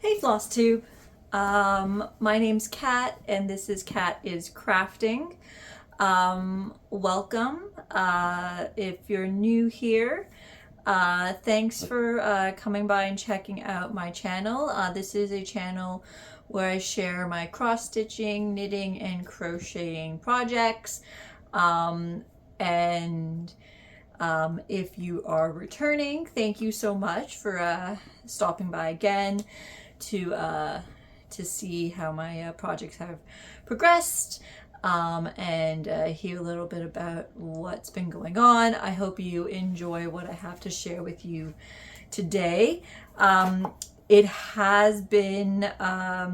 Hey Flosstube, my name's Kat and this is Kat is Crafting. Welcome. If you're new here, thanks for coming by and checking out my channel. This is a channel where I share my cross-stitching, knitting, and crocheting projects. And if you are returning, thank you so much for stopping by again to see how my projects have progressed and hear a little bit about what's been going on. I hope you enjoy what I have to share with you today. It has been a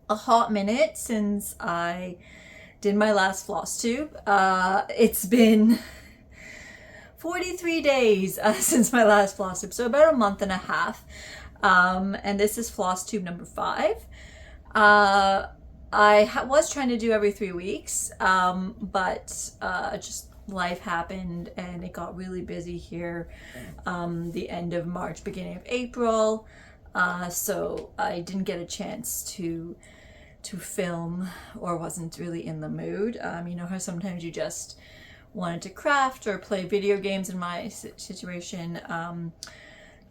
hot minute since I did my last Flosstube. It's been 43 days since my last Flosstube, so about a month and a half. And this is Flosstube number 5. I was trying to do every 3 weeks, but just life happened and it got really busy here the end of March, beginning of April. So I didn't get a chance to film or wasn't really in the mood. You know how sometimes you just wanted to craft or play video games in my situation,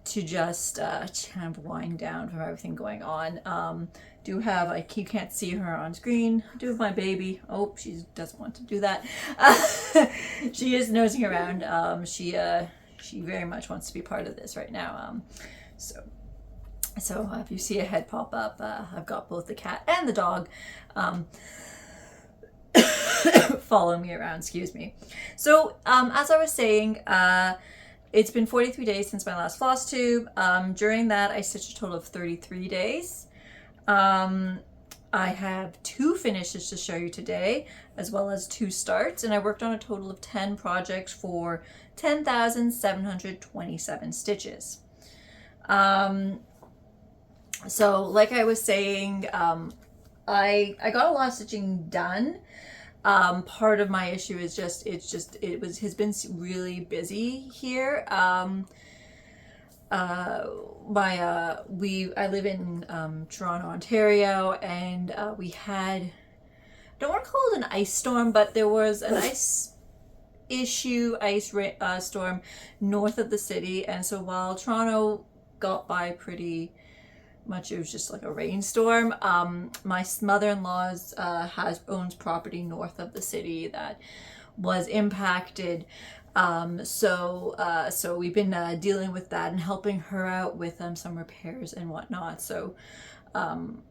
to just kind of wind down from everything going on. Do have, like, you can't see her on screen, do have my baby. Oh, she doesn't want to do that. She is nosing around. She very much wants to be part of this right now. So if you see a head pop up, I've got both the cat and the dog following me around, excuse me. So as I was saying, it's been 43 days since my last Flosstube. During that, I stitched a total of 33 days. I have 2 finishes to show you today, as well as 2 starts, and I worked on a total of 10 projects for 10,727 stitches. So like I was saying, I got a lot of stitching done. Part of my issue is has been really busy here. I live in Toronto, Ontario, and we had, I don't want to call it an ice storm, but there was an storm north of the city, and so while Toronto got by pretty much, it was just like a rainstorm. My mother-in-law's owns property north of the city that was impacted. So we've been dealing with that and helping her out with some repairs and whatnot. So and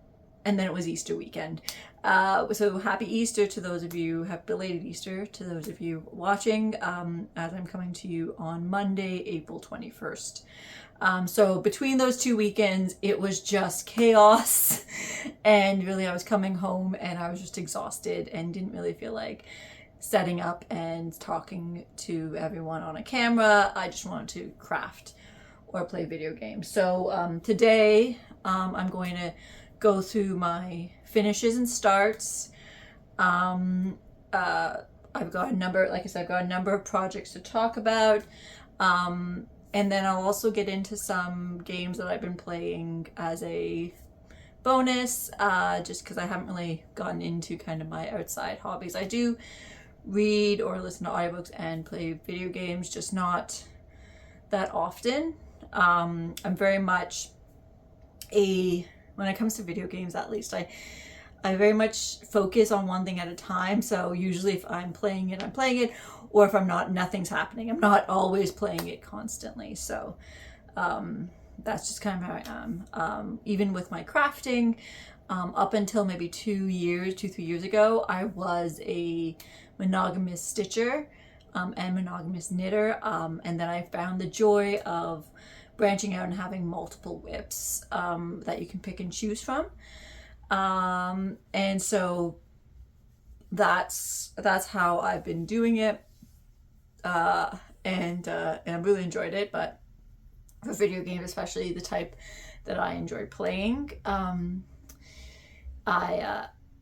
then it was Easter weekend. So happy Easter to those of you, happy belated Easter to those of you watching, as I'm coming to you on Monday, April 21st. So between those 2 weekends, it was just chaos. And really, I was coming home and I was just exhausted and didn't really feel like setting up and talking to everyone on a camera. I just wanted to craft or play video games. So today, I'm going to go through my finishes and starts. I've got a number, like I said, I've got a number of projects to talk about. And then I'll also get into some games that I've been playing as a bonus, just because I haven't really gotten into kind of my outside hobbies. I do read or listen to audiobooks and play video games, just not that often. I'm very much when it comes to video games, at least, I very much focus on one thing at a time. So usually if I'm playing it, I'm playing it, or if I'm not, nothing's happening. I'm not always playing it constantly. So that's just kind of how I am. Even with my crafting, up until maybe 3 years ago, I was a monogamous stitcher and monogamous knitter. And then I found the joy of branching out and having multiple whips that you can pick and choose from. And so that's how I've been doing it. And I really enjoyed it, but for video games, especially the type that I enjoy playing,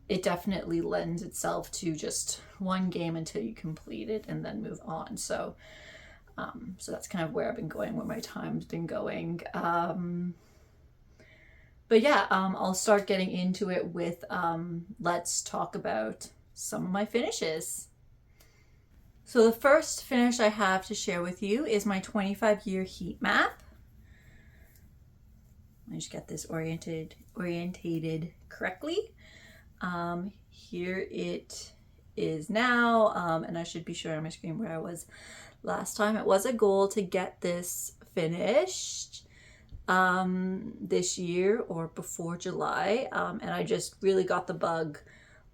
it definitely lends itself to just one game until you complete it and then move on. So that's kind of where I've been going, where my time's been going. But yeah, I'll start getting into it with let's talk about some of my finishes. So the first finish I have to share with you is my 25-year heat map. Let me just get this orientated correctly. Here it is now, and I should be showing on my screen where I was last time. It was a goal to get this finished this year or before July, and I just really got the bug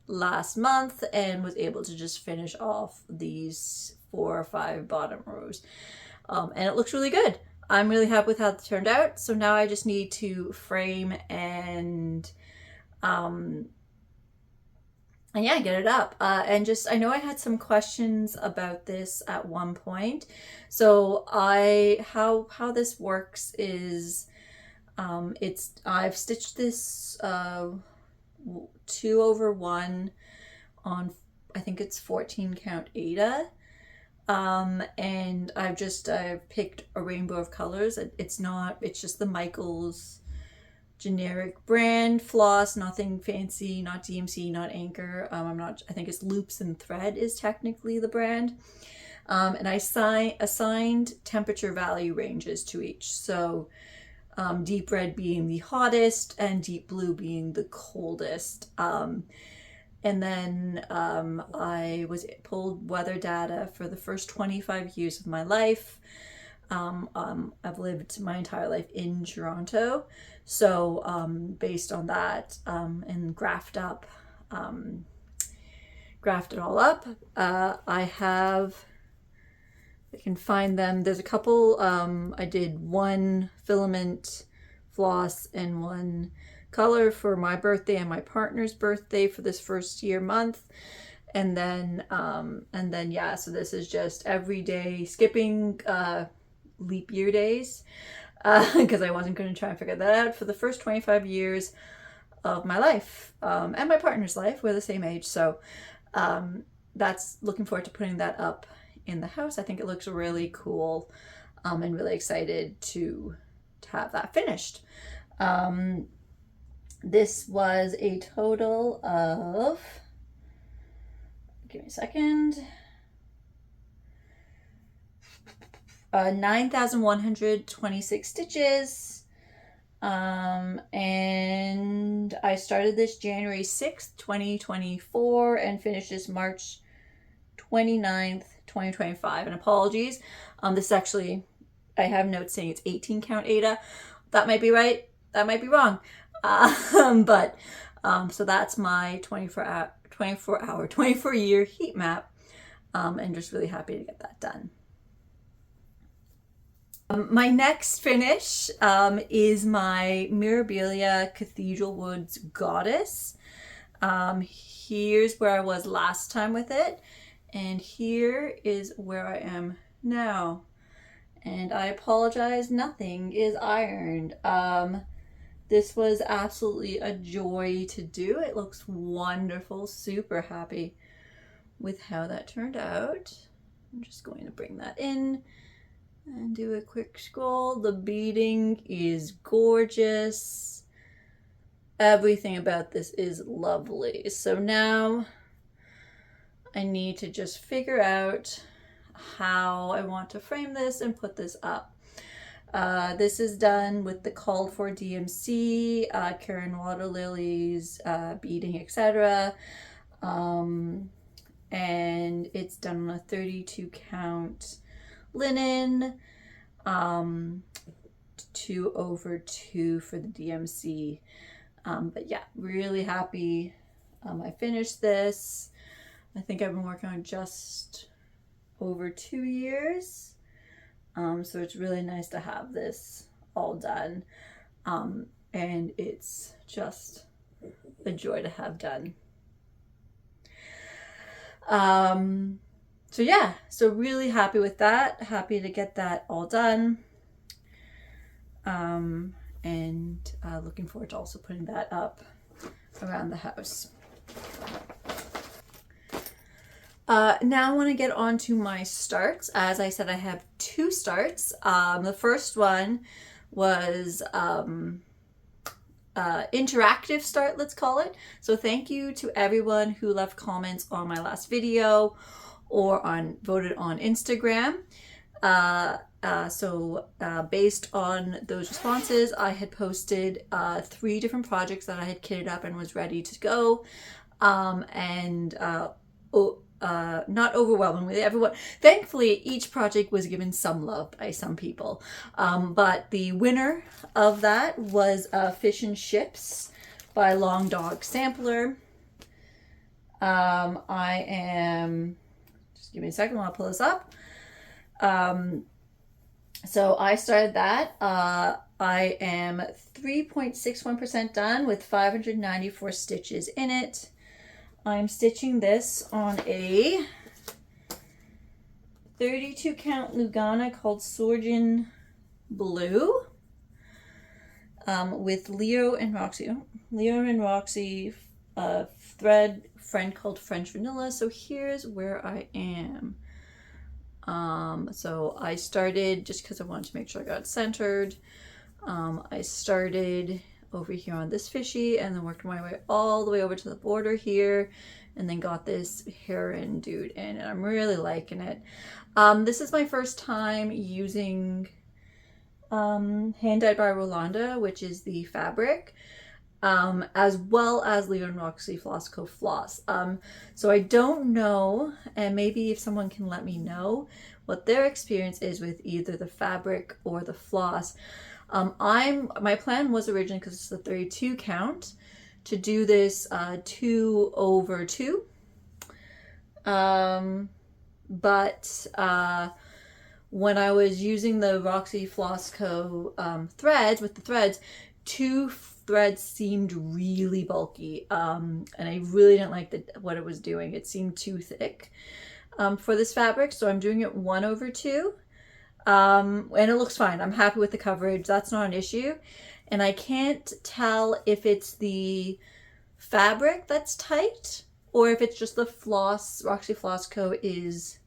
last month and was able to just finish off these 4 or 5 bottom rows, and it looks really good. I'm really happy with how it turned out. So now I just need to frame and yeah, get it up. And just, I know I had some questions about this at one point. So how this works is, I've stitched this 2/1 on, I think it's 14 count Aida. And I've picked a rainbow of colors. It's just the Michaels generic brand Floss, nothing fancy, not DMC, not Anchor. I think it's Loops and Thread is technically the brand. And I assigned temperature value ranges to each. So deep red being the hottest and deep blue being the coldest. And then I pulled weather data for the first 25 years of my life. I've lived my entire life in Toronto. So based on that, and graphed it all up, I can find them. There's a couple, I did 1 filament floss and 1 color for my birthday and my partner's birthday for this first year month. And then yeah, so this is just every day, skipping leap year days, because I wasn't going to try and figure that out, for the first 25 years of my life, and my partner's life. We're the same age, so that's, looking forward to putting that up in the house. I think it looks really cool, and really excited to have that finished. This was a total of, give me a second, 9,126 stitches, and I started this January 6th, 2024, and finished this March 29th, 2025. And apologies, this actually, I have notes saying it's 18 count Aida. That might be right, that might be wrong, but so that's my 24-year heat map, and just really happy to get that done. My next finish is my Mirabilia Cathedral Woods Goddess. Here's where I was last time with it, and here is where I am now. And I apologize, nothing is ironed. This was absolutely a joy to do. It looks wonderful. Super happy with how that turned out. I'm just going to bring that in and do a quick scroll. The beading is gorgeous. Everything about this is lovely. So now I need to just figure out how I want to frame this and put this up. This is done with the called for DMC, Karen Water Lilies, beading, etc. And it's done on a 32 count linen, 2/2 for the DMC. But yeah, really happy. I finished this. I think I've been working on just over 2 years. So it's really nice to have this all done. And it's just a joy to have done. So yeah, so really happy with that. Happy to get that all done. And looking forward to also putting that up around the house. Now I want to get on to my starts. As I said, I have 2 starts. The first one was interactive start, let's call it. So thank you to everyone who left comments on my last video or voted on Instagram. Based on those responses, I had posted 3 different projects that I had kitted up and was ready to go. Not overwhelmingly, everyone, thankfully each project was given some love by some people, but the winner of that was Fish and Ships by Long Dog Sampler. I am, just give me a second while I pull this up. So I started that. I am 3.61% done with 594 stitches in it. I'm stitching this on a 32 count Lugana called Surgeon Blue, with Leo and Roxy thread friend called French Vanilla. So here's where I am. So I started, just because I wanted to make sure I got centered, I started over here on this fishy and then worked my way all the way over to the border here and then got this heron dude in, and I'm really liking it. This is my first time using Handdyed by Rolanda, which is the fabric, as well as Leon Roxy Floss Co. Floss. So I don't know, and maybe if someone can let me know what their experience is with either the fabric or the floss. My plan was originally, because it's the 32 count, to do this 2 over 2. But when I was using the Roxy Floss Co. Threads, with the threads, 2 threads seemed really bulky, and I really didn't like what it was doing. It seemed too thick for this fabric, so I'm doing it 1 over 2. And it looks fine. I'm happy with the coverage. That's not an issue. And I can't tell if it's the fabric that's tight or if it's just the floss. Roxy Floss Co. is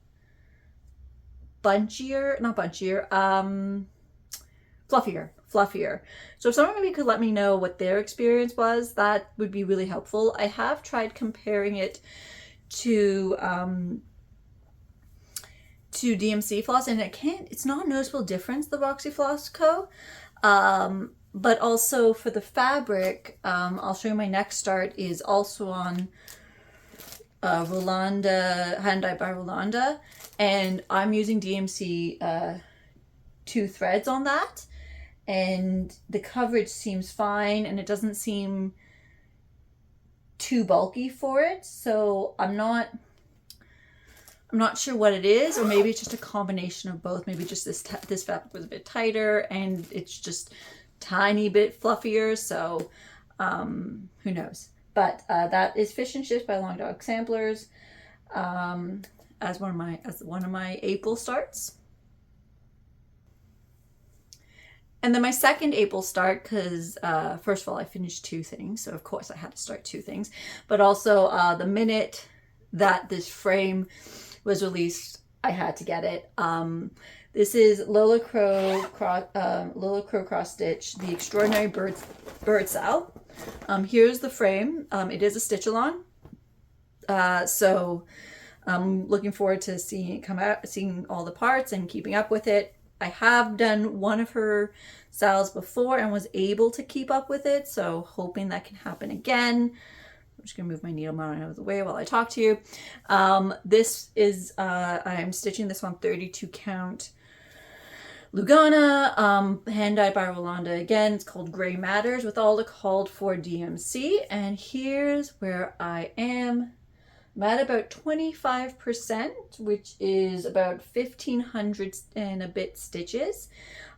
fluffier. So if someone maybe could let me know what their experience was, that would be really helpful. I have tried comparing it to DMC floss, and it's not a noticeable difference, the Roxy Floss Co. But also for the fabric, I'll show you my next start is also on Rolanda, Handdyed by Rolanda, and I'm using DMC 2 threads on that, and the coverage seems fine and it doesn't seem too bulky for it. So I'm not sure what it is, or maybe it's just a combination of both. Maybe just this fabric was a bit tighter and it's just tiny bit fluffier. So who knows? But that is Fish and Ships by Long Dog Samplers, as one of my April starts. And then my second April start, because first of all, I finished 2 things, so of course I had to start 2 things. But also the minute that this frame was released, I had to get it. This is Lola Crow Cross Stitch, the Extraordinary Bird SAL. Here's the frame. It is a stitch-along, so I'm looking forward to seeing it come out, seeing all the parts and keeping up with it. I have done one of her SALs before and was able to keep up with it, so hoping that can happen again. I'm just gonna move my needle mount out of the way while I talk to you. This is, I'm stitching this one 32 count Lugana, Handdyed by Rolanda again. It's called Gray Matters with all the called for DMC, and here's where I am. I'm at about 25%, which is about 1,500 and a bit stitches.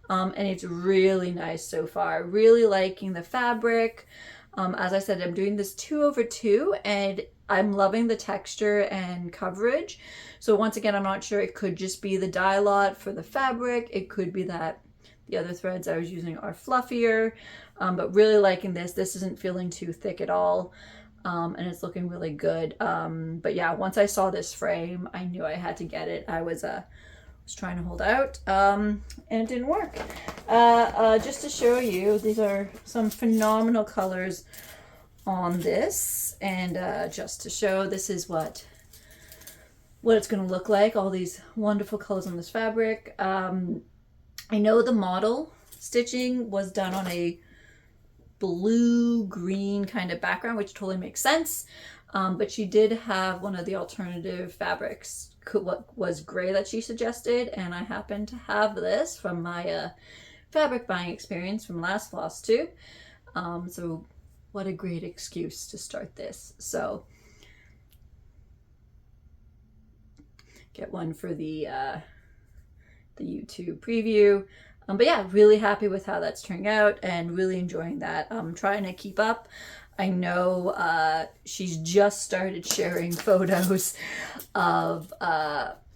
And it's really nice so far. Really liking the fabric. As I said, I'm doing this 2 over 2 and I'm loving the texture and coverage. So once again, I'm not sure, it could just be the dye lot for the fabric. It could be that the other threads I was using are fluffier, but really liking this. This isn't feeling too thick at all. And it's looking really good. But yeah, once I saw this frame, I knew I had to get it. I was was trying to hold out, and it didn't work. Just to show you, these are some phenomenal colors on this, and just to show, this is what it's going to look like, all these wonderful colors on this fabric. I know the model stitching was done on a blue green kind of background, which totally makes sense, but she did have one of the alternative fabrics, what was gray, that she suggested, and I happen to have this from my fabric buying experience from last Flosstube. So what a great excuse to start this. So get one for the YouTube preview. But yeah, really happy with how that's turning out and really enjoying that. I'm trying to keep up. I know she's just started sharing photos of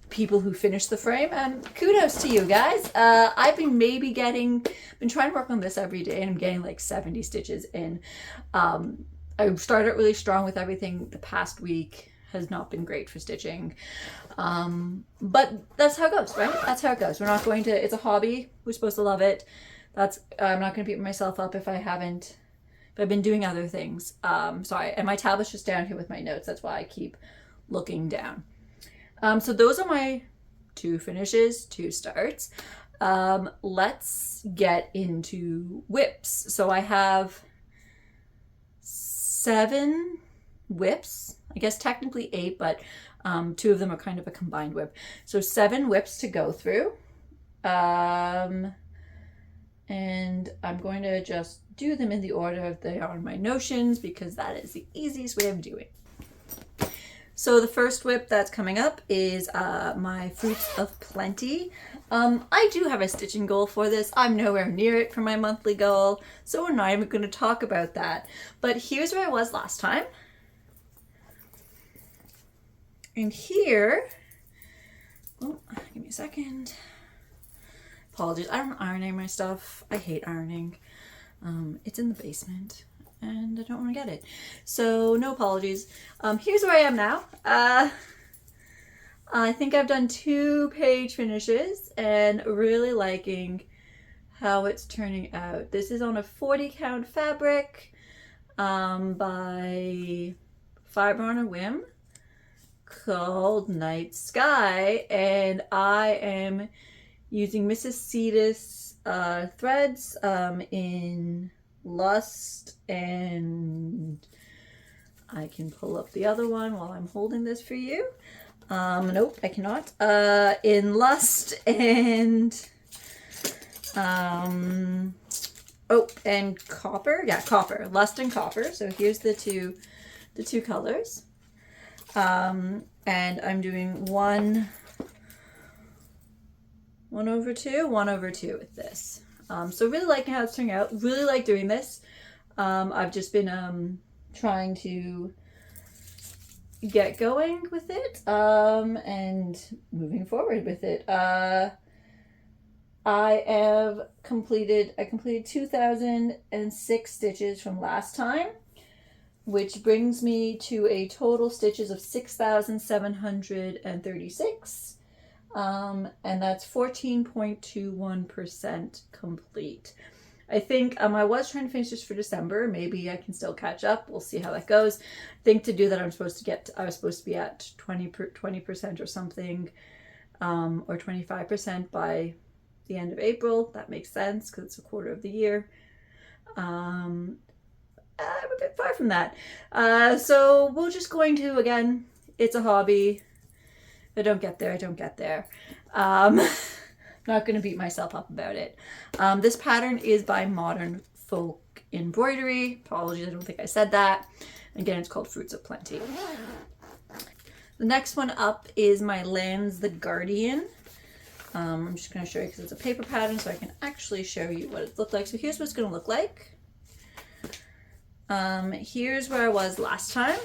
people who finished the frame, and kudos to you guys. I've been been trying to work on this every day, and I'm getting like 70 stitches in. I started really strong with everything. The past week has not been great for stitching, but that's how it goes, right? That's how it goes. We're not going to, it's a hobby, we're supposed to love it. I'm not going to beat myself up if I've been doing other things. Sorry, and my tablet's just down here with my notes, that's why I keep looking down. So those are my 2 finishes, 2 starts. Let's get into whips. So I have 7 whips, I guess technically 8, but 2 of them are kind of a combined whip. So 7 whips to go through. And I'm going to just do them in the order they are on my notions, because that is the easiest way of doing. So the first whip that's coming up is my Fruits of Plenty. I do have a stitching goal for this. I'm nowhere near it for my monthly goal, so we're not even going to talk about that. But here's where I was last time. And here, oh, give me a second. Apologies, I don't iron my stuff. I hate ironing. It's in the basement and I don't want to get it. So no apologies. Here's where I am now. I think I've done 2 page finishes and really liking how it's turning out. This is on a 40 count fabric by Fiber on a Whim, called Night Sky, and I am using Mrs. Sedas threads in Lust, and I can pull up the other one while I'm holding this for you. Nope, I cannot. In Lust and oh, and Copper. Yeah, Copper. Lust and Copper. So here's the two colors. And I'm doing 1/2 with this. So really liking how it's turning out. Really like doing this. I've just been trying to get going with it and moving forward with it. I completed 2,006 stitches from last time, which brings me to a total stitches of 6,736. And that's 14.21% complete. I think I was trying to finish this for December. Maybe I can still catch up. We'll see how that goes. I think to do that, I was supposed to be at 20% or something, or 25% by the end of April. That makes sense because it's a quarter of the year. I'm a bit far from that. So we're just going to, again, it's a hobby. If I don't get there, I don't get there. Not going to beat myself up about it. This pattern is by Modern Folk Embroidery. Apologies, I don't think I said that. Again, it's called Fruits of Plenty. The next one up is my Lands the Guardian. I'm just going to show you because it's a paper pattern, so I can actually show you what it looked like. So here's what it's going to look like. Here's where I was last time.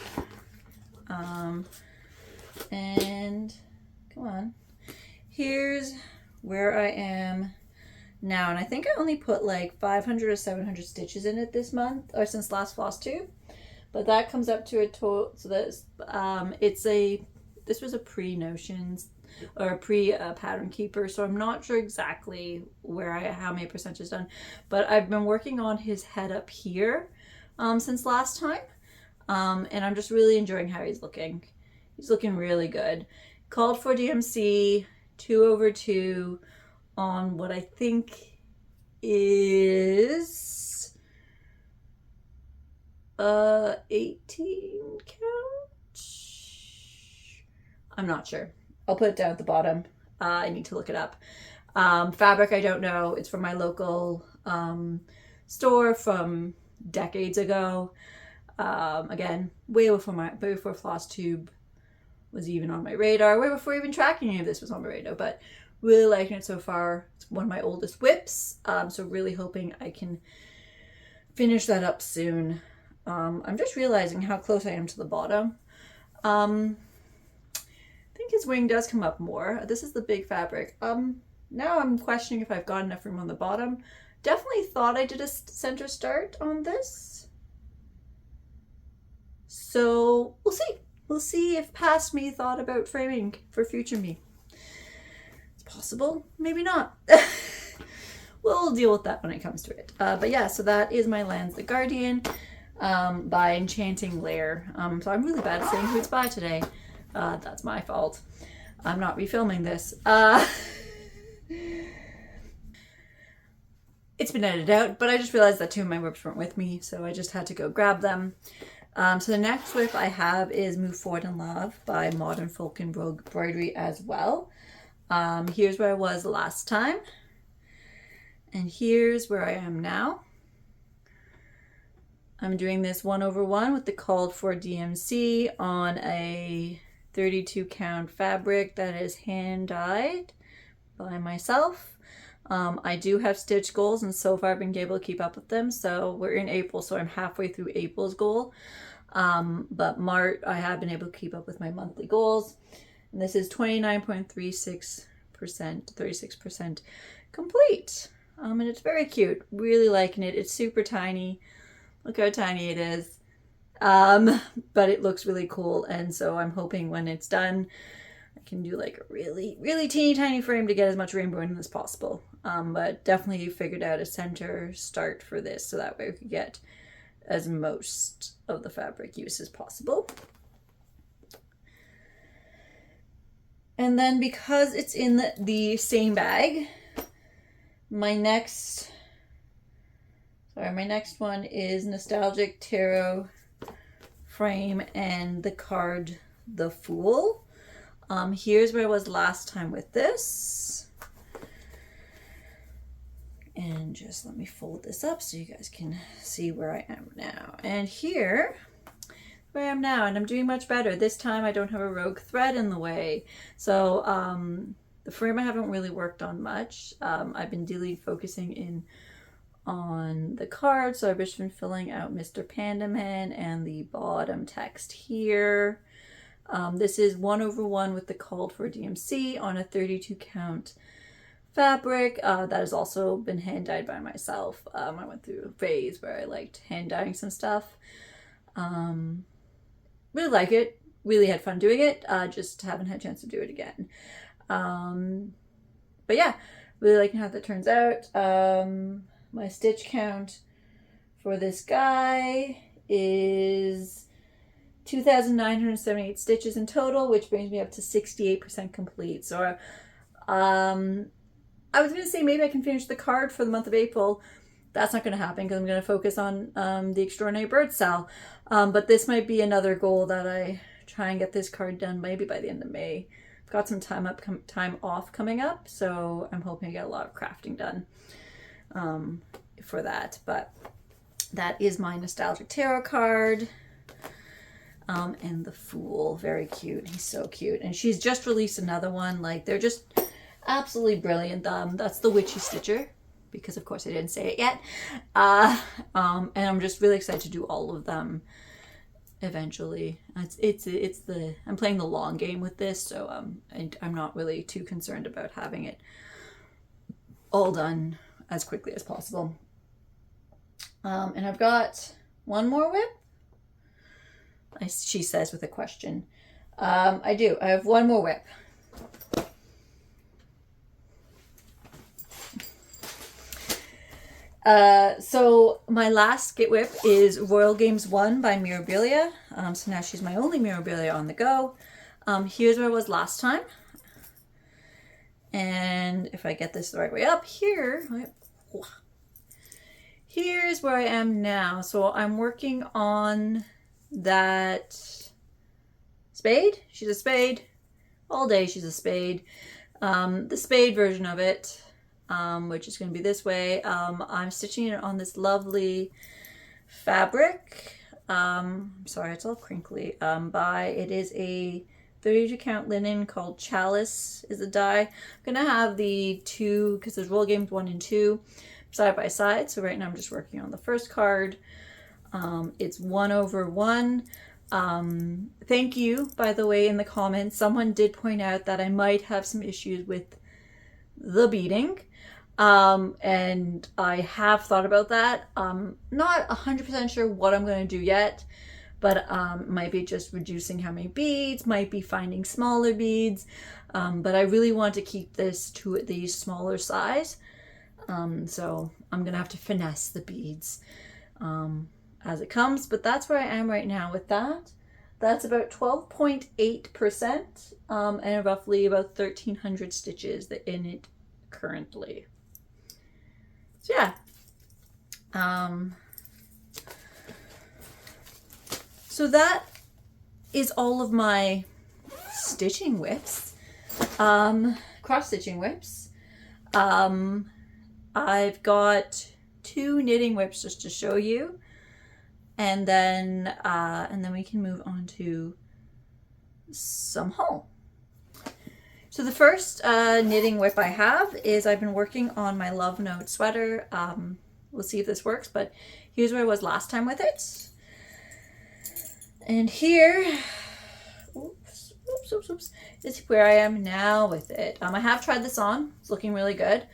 And come on. Here's where I am now, and I think I only put like 500 or 700 stitches in it this month, or since last Flosstube, but that comes up to a total. So this this was a pre-notions. or a pattern keeper, so I'm not sure exactly how many percentages done, but I've been working on his head up here since last time, and I'm just really enjoying how he's looking. He's looking really good. Called for DMC 2/2 on what I think is 18 count. I'm not sure. I'll put it down at the bottom. I need to look it up. Fabric, I don't know. It's from my local store from decades ago. Again, way before Flosstube was even on my radar, way before even tracking any of this was on my radar, but really liking it so far. It's one of my oldest whips, so really hoping I can finish that up soon. I'm just realizing how close I am to the bottom. I think his wing does come up more. This is the big fabric. Now I'm questioning if I've got enough room on the bottom. Definitely thought I did a center start on this. So we'll see. We'll see if past me thought about framing for future me. It's possible, maybe not. We'll deal with that when it comes to it. But yeah, so that is my Lands the Guardian by Enchanting Lair. So I'm really bad at saying who it's by today. That's my fault. I'm not refilming this. It's been edited out, but I just realized that 2 of my whips weren't with me, so I just had to go grab them. So the next whip I have is Move Forward in Love by Modern Folk Embroidery as well. Here's where I was last time. And here's where I am now. I'm doing this 1/1 with the called for DMC on a 32 count fabric that is hand dyed by myself. I do have stitch goals, and so far I've been able to keep up with them. So we're in April, so I'm halfway through April's goal. But March, I have been able to keep up with my monthly goals. And this is 29.36%, 36% complete. And it's very cute. Really liking it. It's super tiny. Look how tiny it is. But it looks really cool. And so I'm hoping when it's done, I can do like a really, really teeny tiny frame to get as much rainbow in as possible. But definitely figured out a center start for this, so that way we could get as most of the fabric use as possible. And then because it's in the same bag, my next one is Nostalgic Tarot Frame and the card The Fool. Here's where I was last time with this. And just let me fold this up so you guys can see where I am now. And here, where I am now, and I'm doing much better. This time I don't have a rogue thread in the way. So the frame I haven't really worked on much. I've been focusing in on the card. So I've just been filling out Mr. Pandaman and the bottom text here. This is 1/1 with the called for DMC on a 32 count fabric that has also been hand dyed by myself. I went through a phase where I liked hand dyeing some stuff. Really like it. Really had fun doing it. Just haven't had a chance to do it again. But yeah, really liking how that turns out. My stitch count for this guy is 2,978 stitches in total, which brings me up to 68% complete. So I was going to say maybe I can finish the card for the month of April. That's not going to happen because I'm going to focus on the Extraordinary Bird SAL. But this might be another goal that I try and get this card done maybe by the end of May. I've got some time off coming up, so I'm hoping to get a lot of crafting done for that. But that is my Nostalgic Tarot card. And the Fool, very cute. He's so cute. And she's just released another one. Like, they're just absolutely brilliant. That's the Witchy Stitcher, because of course I didn't say it yet. And I'm just really excited to do all of them eventually. I'm playing the long game with this, so I'm not really too concerned about having it all done as quickly as possible. And I've got one more whip. She says with a question. I do. I have one more whip. So my last skit whip is Royal Games 1 by Mirabilia. So now she's my only Mirabilia on the go. Here's where I was last time. And if I get this the right way up, here's where I am now. So I'm working on that spade. She's a spade. All day she's a spade. The spade version of it, which is going to be this way. I'm stitching it on this lovely fabric. Sorry, it's all crinkly. It is a 32 count linen called Chalice is the dye. I'm going to have the two, because there's Roll Games 1 and 2 side by side. So right now I'm just working on the first card. It's 1/1. Thank you, by the way, in the comments. Someone did point out that I might have some issues with the beading. And I have thought about that. Not 100% sure what I'm going to do yet, but might be just reducing how many beads, might be finding smaller beads. But I really want to keep this to the smaller size. So I'm going to have to finesse the beads as it comes, but that's where I am right now with that. That's about 12.8% and roughly about 1,300 stitches in it currently. So yeah. So that is all of my stitching whips, cross stitching whips. I've got 2 knitting whips just to show you, and then we can move on to some haul. So the first knitting whip I have is I've been working on my Lovenote sweater. We'll see if this works, but here's where I was last time with it. And here, oops, is where I am now with it. I have tried this on. It's looking really good.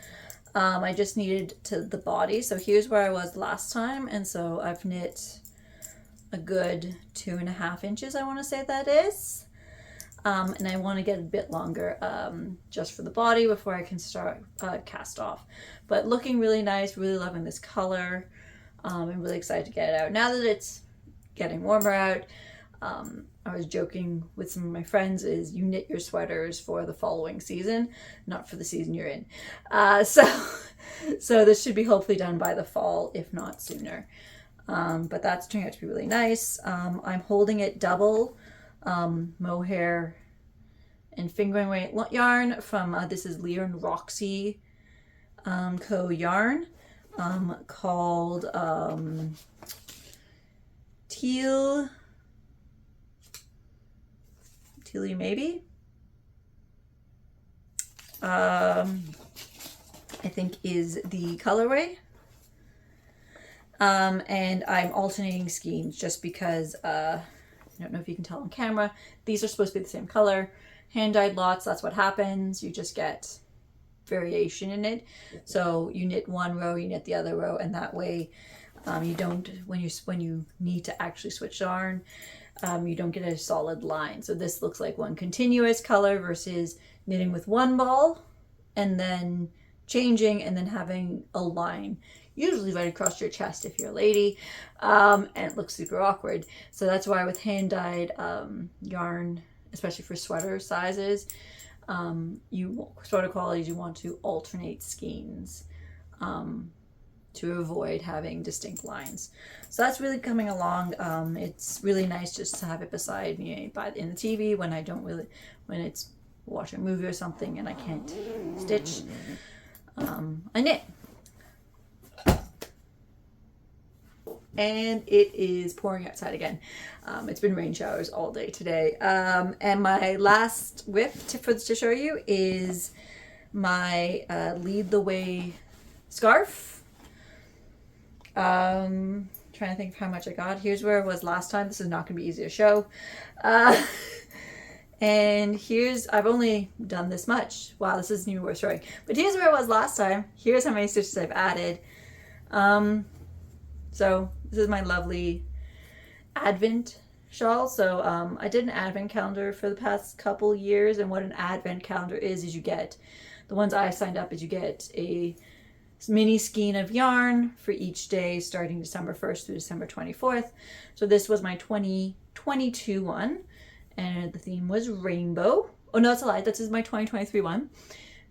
I just needed the body. So here's where I was last time. And so I've knit a good 2.5 inches, I want to say that is. And I want to get a bit longer just for the body before I can start cast off. But looking really nice, really loving this color. I'm really excited to get it out. Now that it's getting warmer out, I was joking with some of my friends is you knit your sweaters for the following season, not for the season you're in. So this should be hopefully done by the fall, if not sooner. But that's turning out to be really nice. I'm holding it double mohair and fingering weight yarn from this is Lair and Roxy co yarn called Teal maybe. I think is the colorway. And I'm alternating skeins just because I don't know if you can tell on camera. These are supposed to be the same color. Hand-dyed lots, that's what happens. You just get variation in it. So you knit one row, you knit the other row, and that way you don't, when you need to actually switch yarn, you don't get a solid line. So this looks like one continuous color versus knitting with one ball and then changing and then having a line usually right across your chest if you're a lady, and it looks super awkward. So that's why with hand-dyed yarn, especially for sweater sizes, sweater qualities, you want to alternate skeins to avoid having distinct lines. So that's really coming along. It's really nice just to have it beside me in the TV when when it's watching a movie or something and I can't stitch. I knit. And it is pouring outside again. It's been rain showers all day today. And my last whip to show you is my Lead the Way scarf. Trying to think of how much I got. Here's where I was last time. This is not going to be easy to show. And I've only done this much. Wow, this is new worth showing. But here's where I was last time. Here's how many stitches I've added. So this is my lovely Advent shawl. So I did an Advent calendar for the past couple years, and what an Advent calendar is you get, the ones I signed up is you get a mini skein of yarn for each day starting December 1st through December 24th. So this was my 2022 one, and the theme was rainbow. Oh no, that's a lie. This is my 2023 one,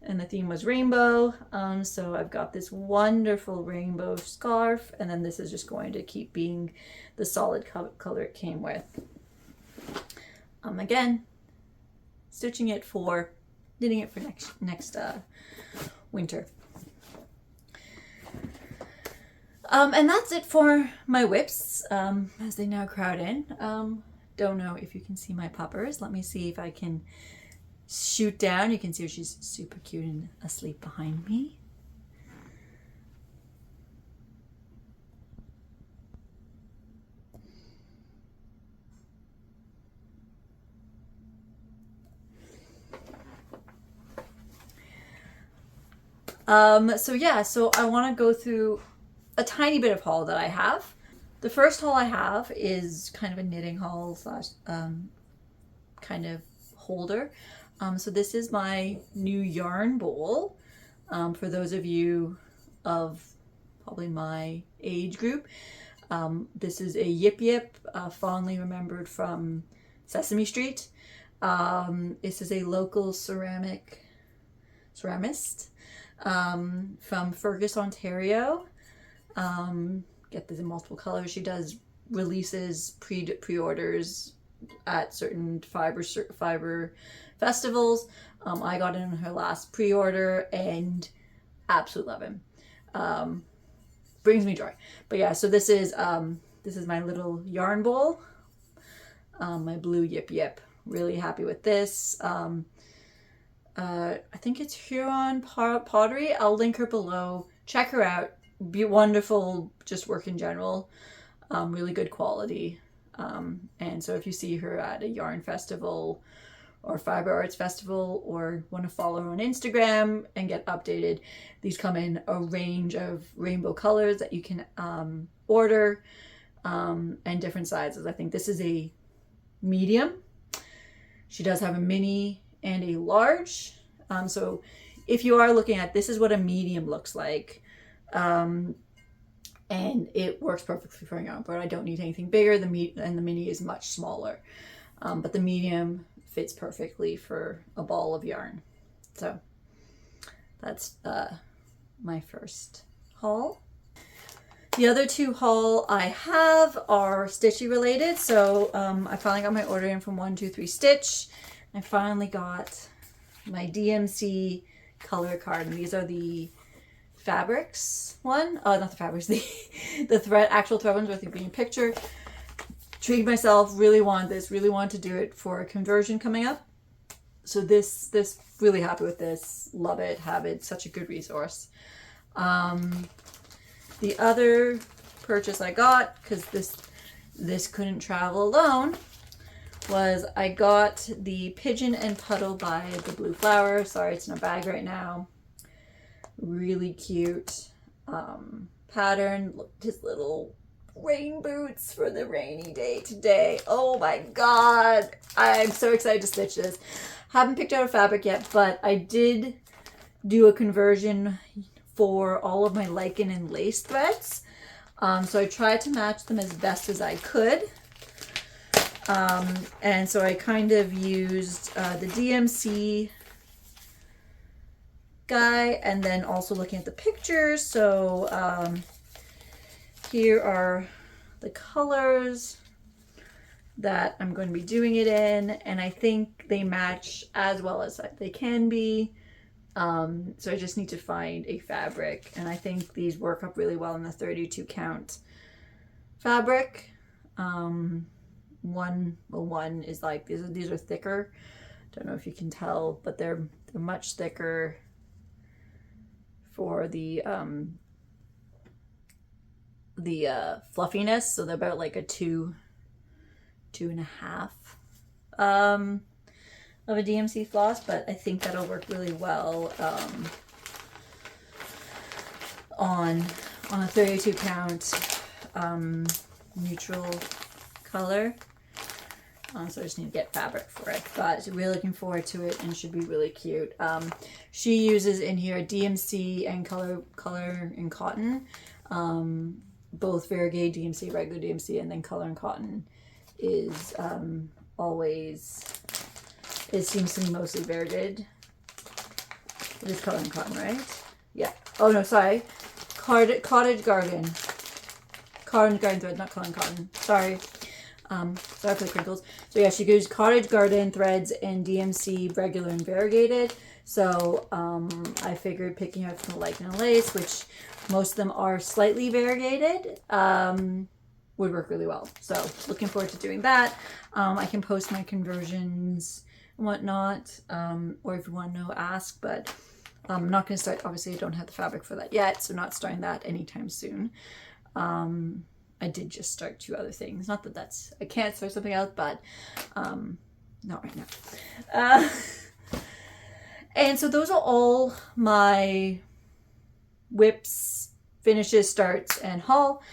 and the theme was rainbow. So I've got this wonderful rainbow scarf, and then this is just going to keep being the solid color it came with. Again, stitching it for, knitting it for next winter. And that's it for my whips, as they now crowd in. Don't know if you can see my puppers. Let me see if I can shoot down. You can see her, she's super cute and asleep behind me. So I want to go through a tiny bit of haul that I have. The first haul I have is kind of a knitting haul slash kind of holder. So this is my new yarn bowl. For those of you of probably my age group, this is a Yipyip, fondly remembered from Sesame Street. This is a local ceramist from Fergus, Ontario. Get this in multiple colors. She does releases, pre-orders at certain fiber festivals. I got in her last pre-order and absolutely love him. Brings me joy. But yeah, so this is my little yarn bowl. My blue Yipyip. Really happy with this. I think it's Huron Pottery. I'll link her below. Check her out. Be wonderful, just work in general. Really good quality. And so if you see her at a yarn festival or fiber arts festival, or want to follow her on Instagram and get updated, these come in a range of rainbow colors that you can order, and different sizes. I think this is a medium. She does have a mini and a large. So if you are looking at, this is what a medium looks like. And it works perfectly for a yarn board. I don't need anything bigger. The mini is much smaller, but the medium fits perfectly for a ball of yarn. So that's my first haul. The other two haul I have are stitchy related. So I finally got my order in from 123 Stitch. I finally got my DMC color card, and these are the fabrics one. Oh, not the fabrics, the actual thread ones with the green picture. Treated myself, really want this, really want to do it for a conversion coming up. So this really happy with this, love it, have it, such a good resource. The other purchase I got, because this couldn't travel alone, was I got the Pigeon and Puddle by the Blue Flower. Sorry, it's in a bag right now. Really cute pattern. Look, his little rain boots for the rainy day today. Oh my god, I'm so excited to stitch this. Haven't picked out a fabric yet, but I did do a conversion for all of my lichen and lace threads. So I tried to match them as best as I could. And so I kind of used the DMC guy, and then also looking at the pictures. So here are the colors that I'm going to be doing it in, and I think they match as well as they can be. So I just need to find a fabric, and I think these work up really well in the 32 count fabric. One is like, these are thicker. Don't know if you can tell, but they're much thicker for the fluffiness. So they're about like a 2.5 of a DMC floss, but I think that'll work really well on a 32 count neutral color. So I just need to get fabric for it, but really looking forward to it, and should be really cute. She uses in here DMC and color and cotton, both variegated DMC, regular DMC, and then color and cotton is always, it seems to be mostly variegated. It is color and cotton, right? Yeah. Oh no, sorry. Cottage garden. Cottage garden thread, not color and cotton. Sorry. Sorry for the crinkles. So yeah, she goes cottage garden threads and DMC regular and variegated. So I figured picking out from the Lichen and Lace, which most of them are slightly variegated, would work really well. So looking forward to doing that. I can post my conversions and whatnot, or if you want to know, ask, but I'm not going to start, obviously I don't have the fabric for that yet, so not starting that anytime soon. I did just start 2 other things. Not that that's, I can't start something else, but not right now. And so those are all my whips, finishes, starts, and haul.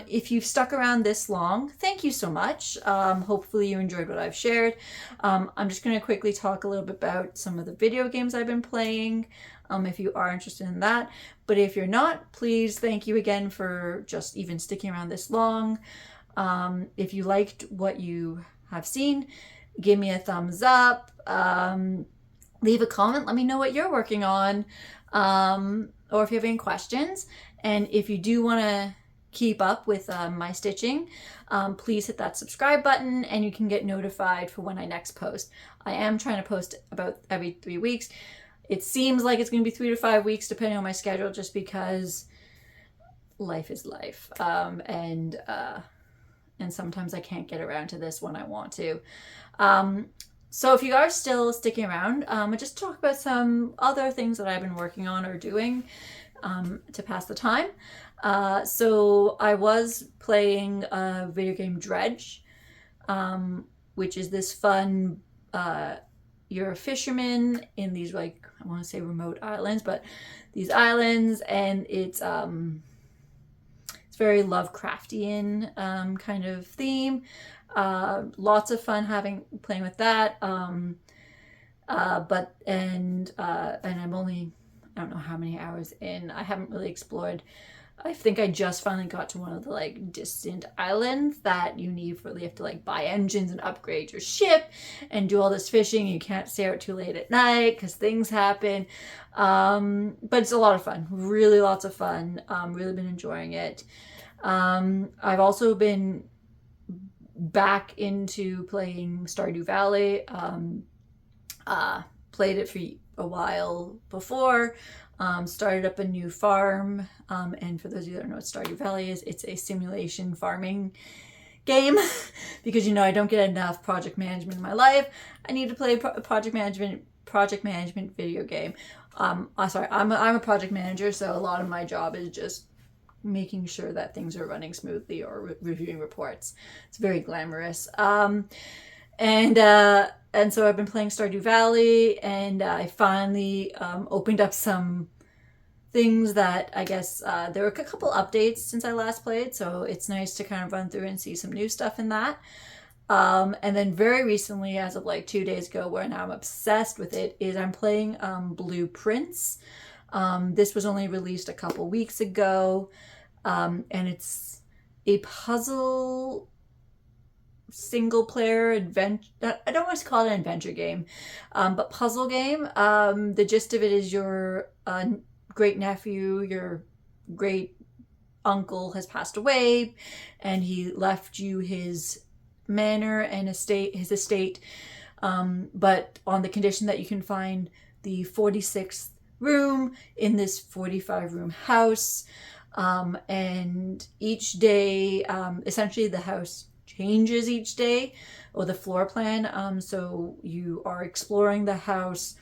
If you've stuck around this long, thank you so much. Hopefully you enjoyed what I've shared. I'm just going to quickly talk a little bit about some of the video games I've been playing, if you are interested in that. But if you're not, please, thank you again for just even sticking around this long. If you liked what you have seen, give me a thumbs up. Leave a comment. Let me know what you're working on, or if you have any questions. And if you do want to keep up with my stitching, please hit that subscribe button, and you can get notified for when I next post. I am trying to post about every 3 weeks. It seems like it's going to be 3 to 5 weeks depending on my schedule, just because life is life, and sometimes I can't get around to this when I want to. So if you are still sticking around, I just talk about some other things that I've been working on or doing to pass the time. So I was playing a video game Dredge, which is this fun, you're a fisherman in these, like, I want to say remote islands, but these islands, and it's very Lovecraftian kind of theme. Lots of fun playing with that. And I'm only, I don't know how many hours in. I haven't really explored. I think I just finally got to one of the like distant islands that you have to like buy engines and upgrade your ship and do all this fishing. You can't stay out too late at night because things happen. But it's a lot of fun, really lots of fun. Really been enjoying it. I've also been back into playing Stardew Valley. Played it for a while before. Started up a new farm, and for those of you that don't know what Stardew Valley is, it's a simulation farming game because I don't get enough project management in my life. I need to play a project management video game. I'm a project manager, so a lot of my job is just making sure that things are running smoothly or reviewing reports. It's very glamorous. And so I've been playing Stardew Valley, and I finally opened up some things that I guess there were a couple updates since I last played, so it's nice to kind of run through and see some new stuff in that. And then very recently, as of like 2 days ago, where now I'm obsessed with it, is I'm playing Blueprints. This was only released a couple weeks ago, and it's a puzzle single player adventure. I don't want to call it an adventure game, but puzzle game. The gist of it is your great nephew, your great uncle has passed away, and he left you his manor and his estate, but on the condition that you can find the 46th room in this 45 room house, and each day, essentially the house changes each day, or the floor plan. So you are exploring the house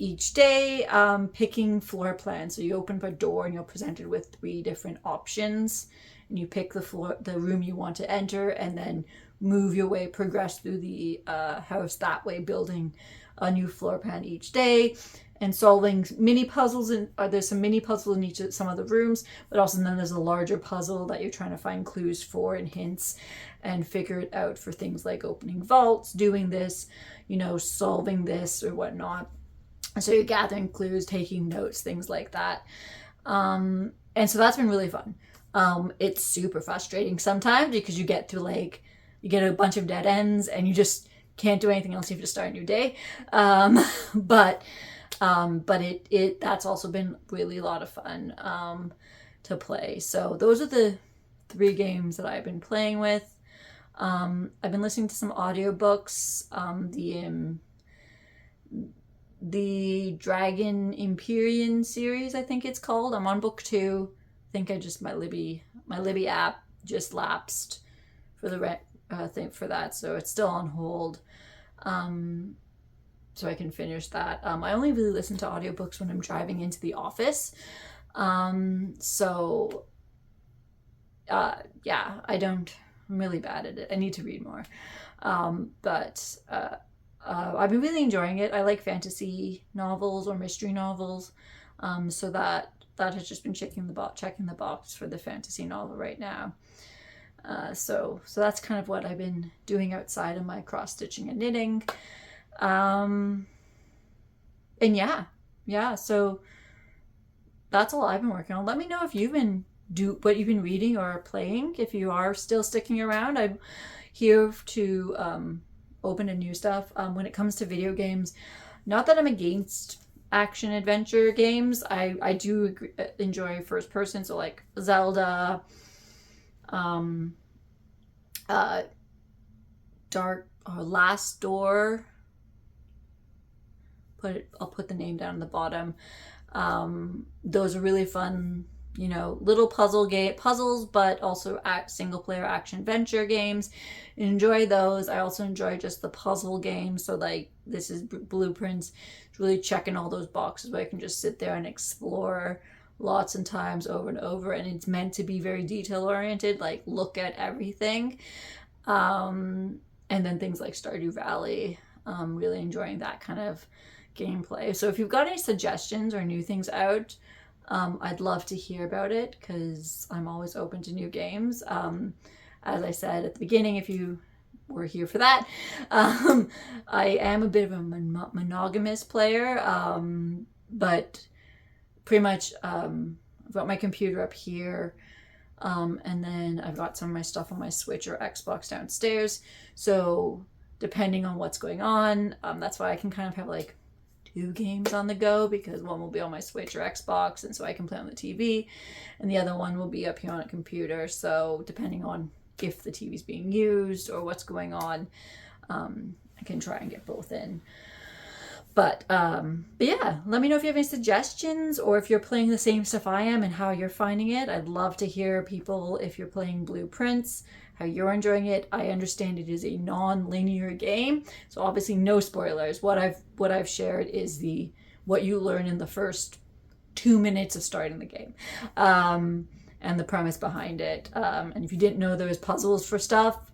each day, picking floor plans. So you open up a door and you're presented with 3 different options, and you pick the room you want to enter, and then move your way, progress through the house that way, building a new floor plan each day. and solving mini puzzles. And there's some mini puzzles in each of some of the rooms, but also then there's a larger puzzle that you're trying to find clues for and hints and figure it out for things like opening vaults, doing this, you know, solving this or whatnot. And so you're gathering clues, taking notes, things like that. And so that's been really fun. It's super frustrating sometimes because you get to like, you get a bunch of dead ends and you just can't do anything else. You have to start a new day. But that's also been really a lot of fun to play. So those are the 3 games that I've been playing with. I've been listening to some audiobooks. The Dragon Empyrean series, I think it's called. I'm on book 2. I think my Libby app just lapsed for the thing for that, so it's still on hold. So I can finish that. I only really listen to audiobooks when I'm driving into the office. Yeah, I'm really bad at it. I need to read more. But I've been really enjoying it. I like fantasy novels or mystery novels. So that has just been checking the box for the fantasy novel right now. So that's kind of what I've been doing outside of my cross stitching and knitting. And yeah, so that's all I've been working on. Let me know if you've been what you've been reading or playing. If you are still sticking around, I'm here to open to new stuff. When it comes to video games, not that I'm against action adventure games. I do enjoy first person, so like Zelda, Last Door. I'll put the name down at the bottom. Those are really fun, you know, little puzzles, but also single player action adventure games. Enjoy those. I also enjoy just the puzzle games. So like this is Blueprints. It's really checking all those boxes where I can just sit there and explore lots and times over and over. And it's meant to be very detail oriented, like look at everything. And then things like Stardew Valley. Really enjoying that kind of gameplay. So if you've got any suggestions or new things out, I'd love to hear about it because I'm always open to new games. As I said at the beginning, if you were here for that, I am a bit of a monogamous player, but pretty much I've got my computer up here, and then I've got some of my stuff on my Switch or Xbox downstairs. So depending on what's going on, that's why I can kind of have like 2 games on the go, because one will be on my Switch or Xbox and so I can play on the TV, and the other one will be up here on a computer. So depending on if the TV's being used or what's going on, I can try and get both in. But yeah, let me know if you have any suggestions or if you're playing the same stuff I am and how you're finding it. I'd love to hear people, if you're playing Blueprints, how you're enjoying it. I understand it is a non-linear game, so obviously no spoilers. What I've shared is what you learn in the first 2 minutes of starting the game, and the premise behind it. And if you didn't know there was puzzles for stuff,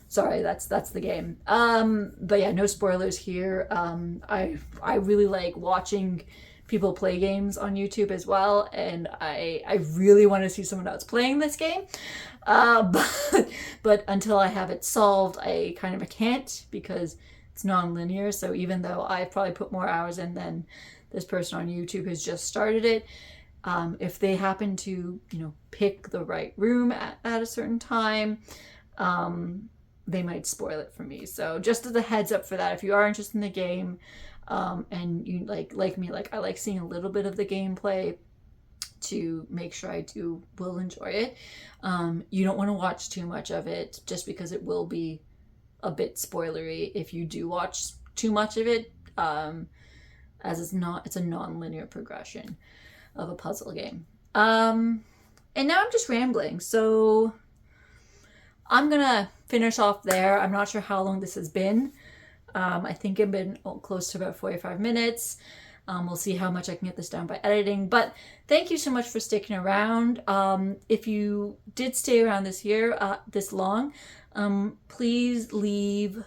sorry, that's the game. But yeah, no spoilers here. I really like watching people play games on YouTube as well, and I really want to see someone else playing this game. But until I have it solved, I kind of can't, because it's non-linear. So even though I've probably put more hours in than this person on YouTube has just started it, if they happen to, you know, pick the right room at a certain time, they might spoil it for me. So just as a heads up for that, if you are interested in the game, and you like me, like I like seeing a little bit of the gameplay to make sure I will enjoy it. You don't want to watch too much of it, just because it will be a bit spoilery if you do watch too much of it, as it's a non-linear progression of a puzzle game. And now I'm just rambling, so I'm gonna finish off there. I'm not sure how long this has been. I think I've been close to about 45 minutes. We'll see how much I can get this down by editing. But thank you so much for sticking around. If you did stay around this long, please leave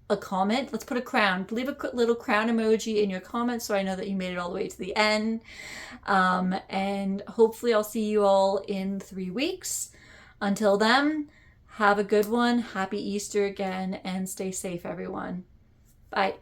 a comment. Let's put a crown. Leave a little crown emoji in your comments so I know that you made it all the way to the end. And hopefully I'll see you all in 3 weeks. Until then, have a good one. Happy Easter again, and stay safe, everyone. Bye.